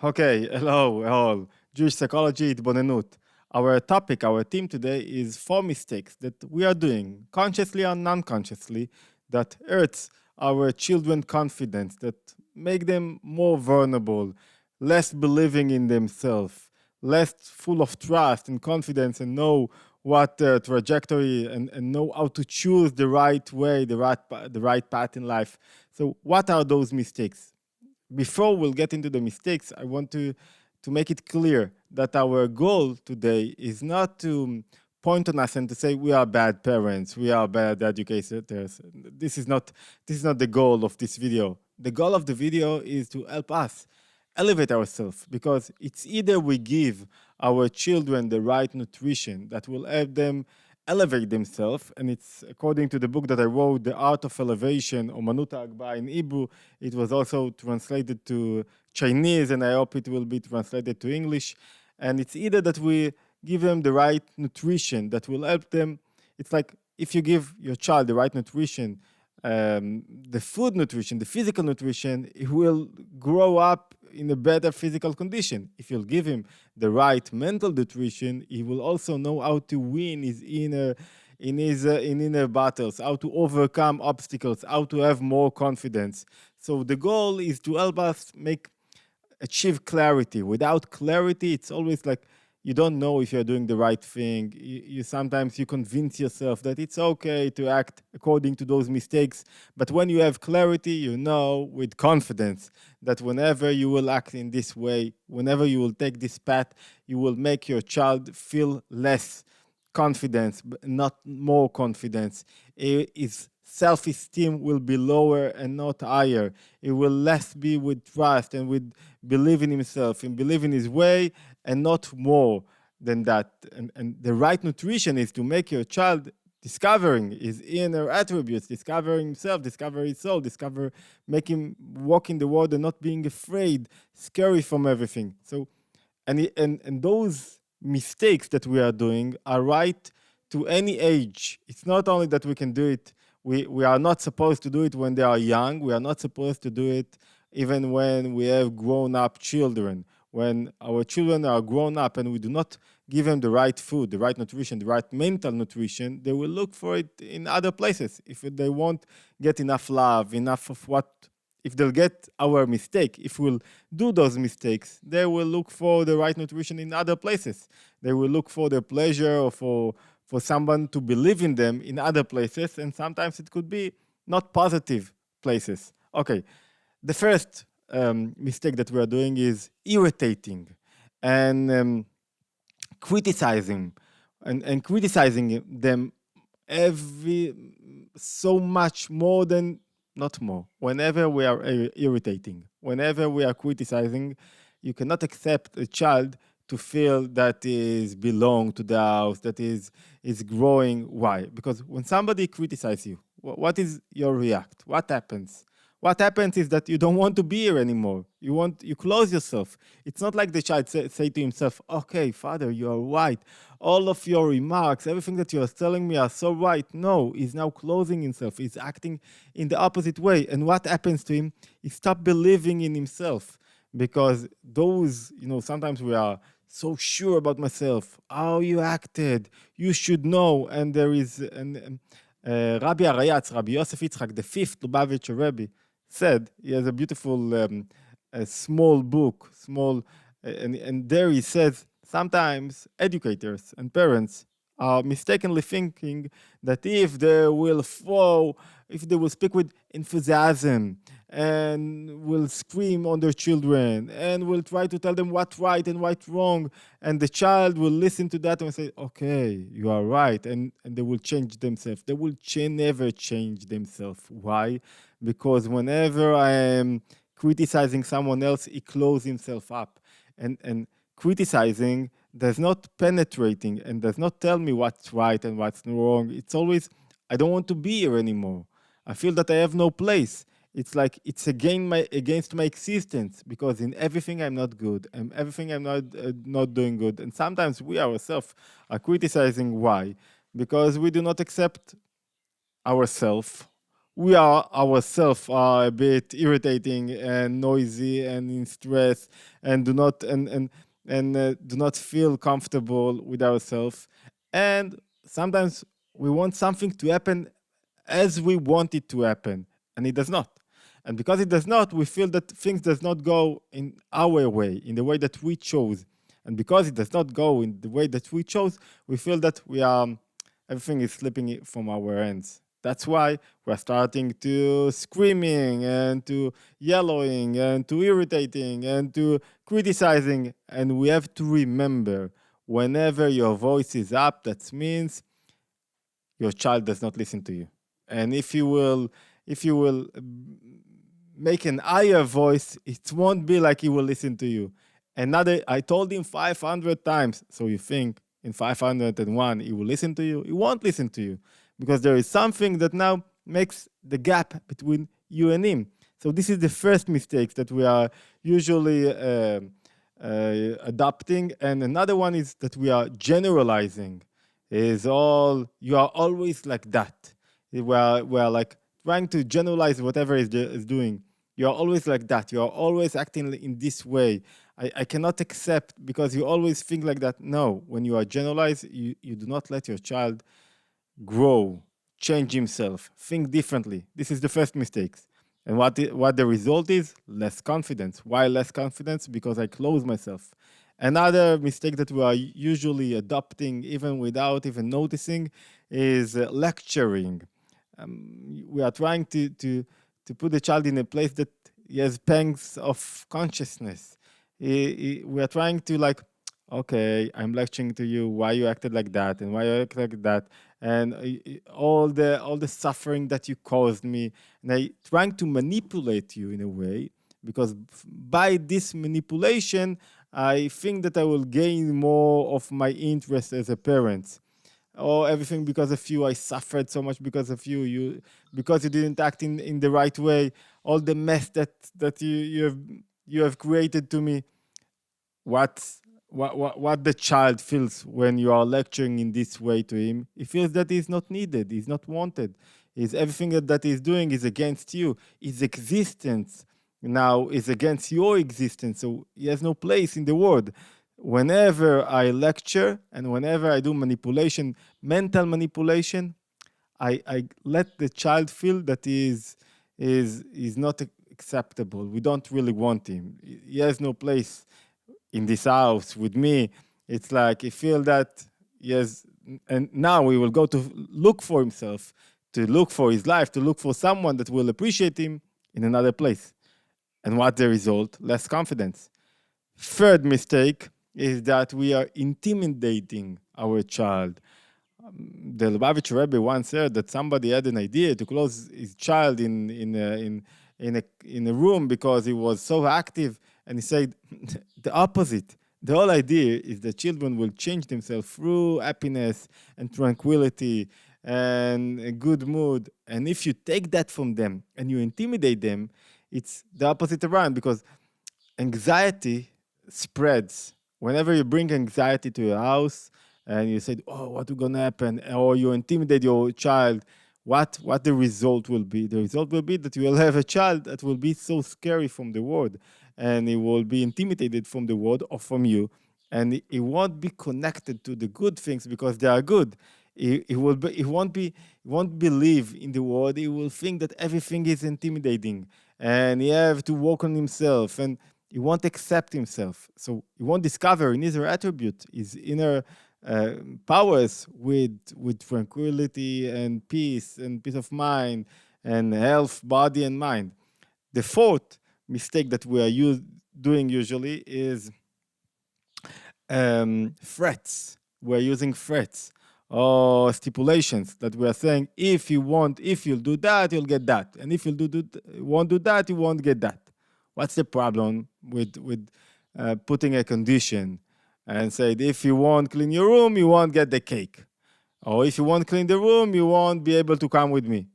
Okay, hello all. Jewish psychology, התבוננות. Our topic, our theme today is 4 mistakes that we are doing, consciously or non-consciously, that hurts our children confidence, that make them more vulnerable, less believing in themselves, less full of trust and confidence and know what trajectory and know how to choose the right way, the right path in life. So what are those mistakes? Before we'll get into the mistakes, I want to make it clear that our goal today is not to point on us and to say we are bad parents, we are bad educators. This is not the goal of this video. The goal of the video is to help us elevate ourselves, because it's either we give our children the right nutrition that will help them elevate themselves, and it's according to the book that I wrote, The Art of Elevation, Omanut Hagba in Hebrew. It was also translated to Chinese, and I hope it will be translated to English. And it's either that we give them the right nutrition that will help them. It's like if you give your child the right nutrition, the food nutrition, the physical nutrition, he will grow up in a better physical condition. If you'll give him the right mental nutrition, he will also know how to win his inner battles, how to overcome obstacles, how to have more confidence. So the goal is to help us achieve clarity. Without clarity, it's always like you don't know if you're doing the right thing. You sometimes you convince yourself that it's okay to act according to those mistakes. But when you have clarity, you know with confidence that whenever you will act in this way, whenever you will take this path, you will make your child feel less confidence, but not more confidence. His self-esteem will be lower and not higher. It will less be with trust and with believe in himself and believe in his way, and not more than that. And the right nutrition is to make your child discovering his inner attributes, discovering himself, discover his soul, make him walk in the world and not being afraid, scary from everything. So, and those mistakes that we are doing are right to any age. It's not only that we can do it, we are not supposed to do it when they are young. We are not supposed to do it even when we have grown-up children. When our children are grown up and we do not give them the right food, the right nutrition, the right mental nutrition, they will look for it in other places. If they won't get enough love, enough of what, if they'll get our mistake, if we'll do those mistakes, they will look for the right nutrition in other places. They will look for the pleasure or for someone to believe in them in other places, and sometimes it could be not positive places. Okay, the first mistake that we are doing is irritating and criticizing and criticizing them every so much more than not more. Whenever we are irritating, whenever we are criticizing, you cannot accept a child to feel that is belong to the house, that is growing. Why? Because when somebody criticizes you, what is your react? What happens? What happens is that you don't want to be here anymore. You close yourself. It's not like the child say to himself, okay, father, you are right. All of your remarks, everything that you are telling me are so right. No, he's now closing himself. He's acting in the opposite way. And what happens to him? He stops believing in himself, because those, sometimes we are so sure about myself. How you acted, you should know. And there is, Rabbi Arayatz, Rabbi Yosef Yitzchak, the fifth Lubavitcher Rebbe, said, he has a beautiful a small book, and there he says, sometimes educators and parents are mistakenly thinking that if they will speak with enthusiasm and will scream on their children and will try to tell them what's right and what's wrong, and the child will listen to that and say, okay, you are right, and they will change themselves. They will never change themselves. Why? Because whenever I am criticizing someone else, he closes himself up. And criticizing does not penetrating and does not tell me what's right and what's wrong. It's always, I don't want to be here anymore. I feel that I have no place. It's like it's against my existence, because in everything I'm not good, and everything I'm not doing good. And sometimes we ourselves are criticizing. Why? Because we do not accept ourselves. we are ourselves are a bit irritating and noisy and in stress and do not feel comfortable with ourselves. And sometimes we want something to happen as we want it to happen, and it does not. And because it does not, we feel that things does not go in our way, in the way that we chose. And because it does not go in the way that we chose, we feel that we are everything is slipping from our hands. That's why we're starting to screaming and to yellowing and to irritating and to criticizing. And we have to remember, whenever your voice is up, that means your child does not listen to you. And if you will make an higher voice, it won't be like he will listen to you. Another, I told him 500 times. So you think in 501 he will listen to you? He won't listen to you, because there is something that now makes the gap between you and him. So this is the first mistake that we are usually adopting. And another one is that we are generalizing. You are always like that. We are like trying to generalize whatever is doing. You are always like that. You are always acting in this way. I cannot accept, because you always think like that. No, when you are generalized, you do not let your child grow, change himself, think differently. This is the first mistake. And what the result is? Less confidence. Why less confidence? Because I close myself. Another mistake that we are usually adopting, even without even noticing, is lecturing. We are trying to put the child in a place that he has pangs of consciousness. We are trying to, like, okay, I'm lecturing to you why you acted like that and why you acted like that, and all the suffering that you caused me, and I trying to manipulate you in a way, because by this manipulation, I think that I will gain more of my interest as a parent. Or everything because of you, I suffered so much because of you, because you didn't act in the right way, all the mess that you have created to me. What the child feels when you are lecturing in this way to him? He feels that he's not needed, he's not wanted. Everything that he's doing is against you. His existence now is against your existence, so he has no place in the world. Whenever I lecture and whenever I do manipulation, mental manipulation, I let the child feel that is not acceptable. We don't really want him. He has no place in this house with me. It's like he feel that, yes, and now he will go to look for himself, to look for his life, to look for someone that will appreciate him in another place. And what the result? Less confidence. Third mistake is that we are intimidating our child. The Lubavitcher Rebbe once said that somebody had an idea to close his child in a room because he was so active, and he said the opposite. The whole idea is that children will change themselves through happiness and tranquility and a good mood. And if you take that from them and you intimidate them, it's the opposite around, because anxiety spreads. Whenever you bring anxiety to your house and you say, oh, what's going to happen? Or you intimidate your child, what the result will be? The result will be that you will have a child that will be so scary from the world, and he will be intimidated from the world or from you, and he won't be connected to the good things because they are good. He won't believe in the world. He will think that everything is intimidating, and he have to work on himself, and he won't accept himself. So he won't discover in his attribute, his inner powers with tranquility and peace of mind and health, body and mind. The fourth mistake that we are doing usually is threats. We're using threats or stipulations that we are saying, if you'll do that, you'll get that. And if won't do that, you won't get that. What's the problem with putting a condition and said, if you won't clean your room, you won't get the cake. Or if you won't clean the room, you won't be able to come with me.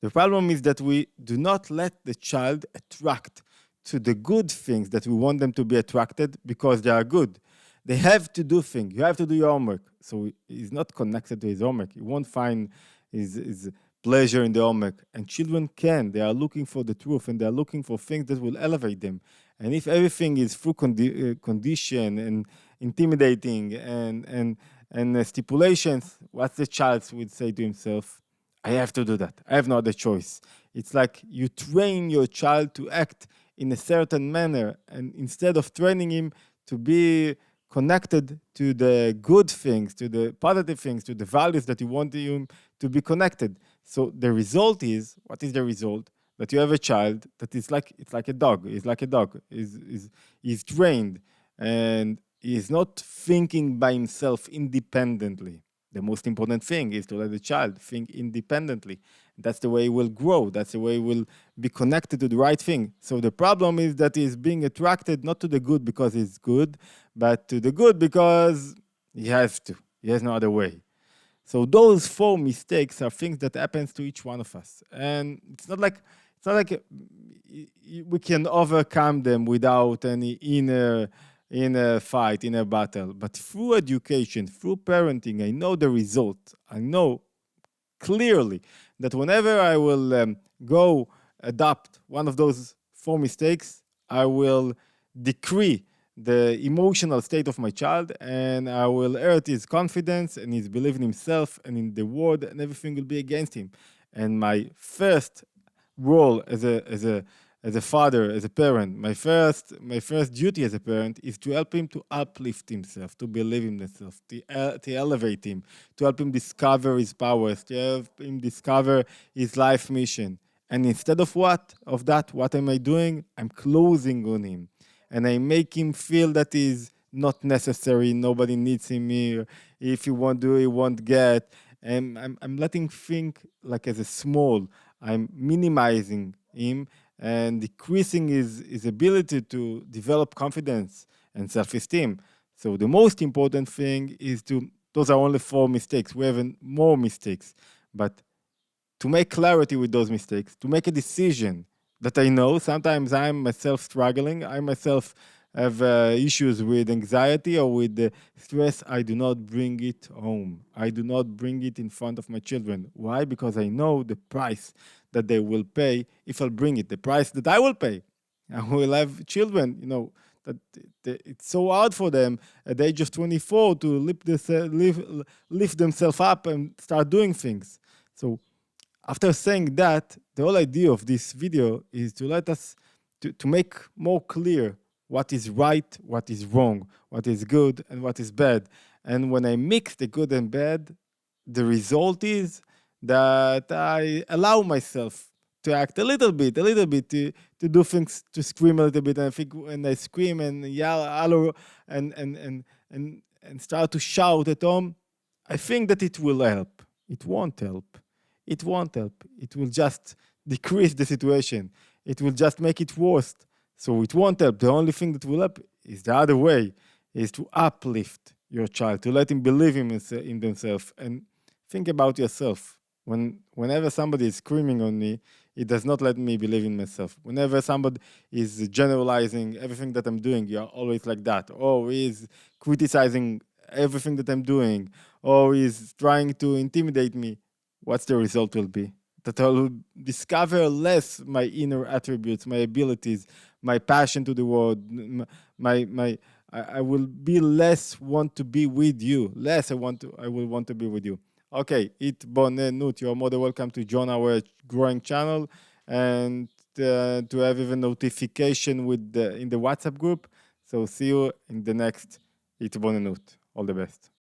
The problem is that we do not let the child attract to the good things that we want them to be attracted because they are good. They have to do things. You have to do your homework. So he's not connected to his homework. He won't find his pleasure in the omek. And children can. They are looking for the truth, and they are looking for things that will elevate them. And if everything is through condition and intimidating and stipulations, what the child would say to himself? I have to do that. I have no other choice. It's like you train your child to act in a certain manner, and instead of training him to be connected to the good things, to the positive things, to the values that you want him to be connected. So the result is, what is the result? That you have a child that is like, it's like a dog. He's like a dog. He's trained and he's not thinking by himself independently. The most important thing is to let the child think independently. That's the way he will grow. That's the way he will be connected to the right thing. So the problem is that he's being attracted not to the good because he's good, but to the good because he has to. He has no other way. So those 4 mistakes are things that happens to each one of us, and it's not like we can overcome them without any inner fight, inner battle. But through education, through parenting, I know the result. I know clearly that whenever I will go adopt one of those 4 mistakes, I will decree the emotional state of my child, and I will hurt his confidence and his belief in himself and in the world, and everything will be against him. And my first role as a father, as a parent, my first duty as a parent is to help him to uplift himself, to believe in himself, to elevate him, to help him discover his powers, to help him discover his life mission. And instead of what am I doing? I'm closing on him. And I make him feel that he's not necessary, nobody needs him here. If he won't do, he won't get. And I'm letting him think like as a small. I'm minimizing him and decreasing his ability to develop confidence and self-esteem. So the most important thing is those are only 4 mistakes. We have more mistakes. But to make clarity with those mistakes, to make a decision that I know, sometimes I'm myself struggling, I myself have issues with anxiety or with the stress, I do not bring it home. I do not bring it in front of my children. Why? Because I know the price that they will pay if I'll bring it, the price that I will pay. I will have children, that it's so hard for them at the age of 24 to lift themselves up and start doing things. So after saying that, the whole idea of this video is to let us to make more clear what is right, what is wrong, what is good and what is bad. And when I mix the good and bad, the result is that I allow myself to act a little bit, to do things, to scream a little bit. And I think when I scream and yell, holler, and start to shout at home, I think that it will help. It won't help. It won't help. It will just decrease the situation. It will just make it worse. So it won't help. The only thing that will help is the other way, is to uplift your child, to let him believe in themselves. And think about yourself. Whenever somebody is screaming on me, it does not let me believe in myself. Whenever somebody is generalizing everything that I'm doing, you're always like that. Or is criticizing everything that I'm doing, or is trying to intimidate me, what's the result will be? That I will discover less my inner attributes, my abilities, my passion to the world, I will be less want to be with you. I will want to be with you. Okay, Itbonenut, you're more than welcome to join our growing channel and to have even notification in the WhatsApp group. So see you in the next Itbonenut. All the best.